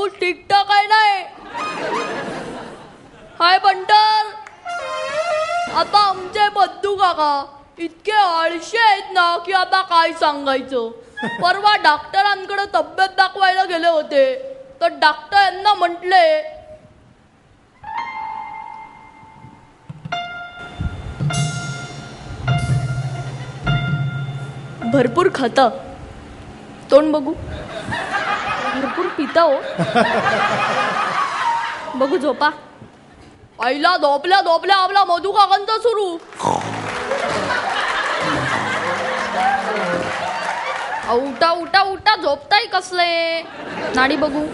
बापू ठीकठाक आहे नाही? हाय बंटर. आता आमचे बद्दू काका इतके आळशी आहेत ना की आता काय सांगायचं. परवा डॉक्टरांकडे तब्येत दाखवायला गेले होते तर डॉक्टर यांना म्हटले भरपूर खाता, तोंड बघू, भरपूर पिता हो, बघू झोपा. आईला झोपल्या झोपल्या आपला मधू काकांचा सुरू. उठा उठा उठा, झोपताय कसले, नाडी बघू.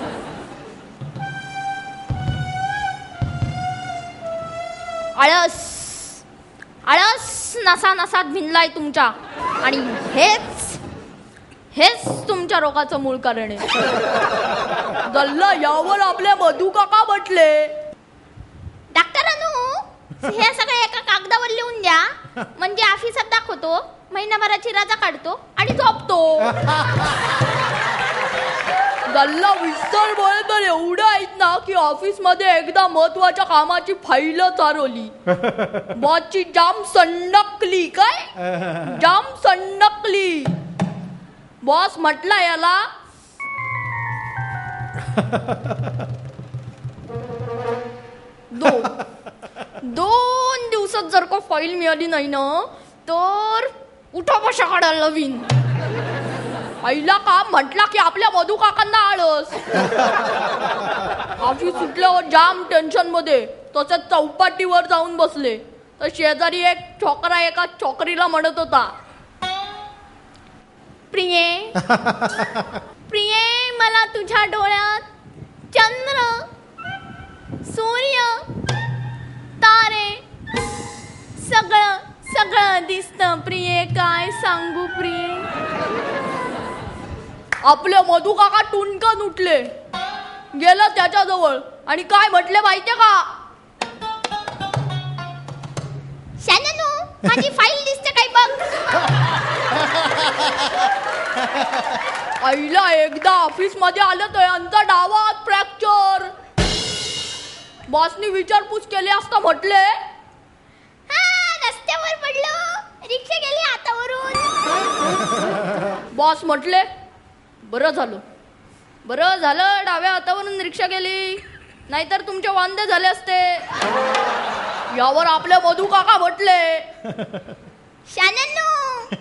आळस आळस नसा नसात भिनलाय तुमच्या आणि हेच हेच तुमच्या रोगाचं मूळ कारण आहे. गल्ला यावर आपल्या मधू काका म्हटले डॉक्टरांनो हे सगळे एका कागदावर लिहून द्या म्हणजे ऑफिसात दाखवतो, महिनाभराची रजा काढतो आणि झोपतो. गल्ला विस्तार बोले तर एवढं आहेत ना की ऑफिस मध्ये एकदा महत्वाच्या कामाची फाईल चालवली. बॉसची जाम सणकली, काय जाम सणकली. बॉस म्हटला याला दोन दिवसात जर का फाईल मिळाली नाही ना तर उठा बशा काढायला नवीन. आईला काम म्हटला की आपल्या मधू काकांना आळस. ऑफिस सुटल्यावर जाम टेन्शन मध्ये तसेच चौपाटीवर जाऊन बसले तर शेजारी एक छोकरा एका छोकरीला म्हणत होता प्रिये प्रिये मला तुझ्या डोळ्यात चंद्र सूर्य तारे सगळं सगळं दिसतं प्रिये, काय सांगू प्रिये. आपले मधू काका टुनकन उठले, गेला त्याच्याजवळ आणि काय म्हटले माहितीये का, शाननू माझी फाईल दिसते काय बघ. आईला एकदा ऑफिस मध्ये आलं तर यांचा डावा हात फ्रॅक्चर. बॉसनी विचारपूस केली असता म्हटले रस्त्यावर पडलो, रिक्षा गेली हातावरून. बॉस म्हटले बरं झालं डाव्या हातावरून रिक्षा गेली, नाहीतर तुमचे वांदे झाले असते. यावर आपले मधू काका म्हटले शाननू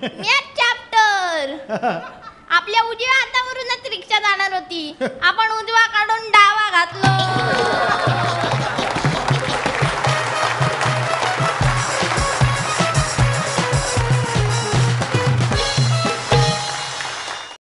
नेक्स्ट चॅप्टर. आपल्या उजव्या हातावरूनच रिक्षा जाणार होती, आपण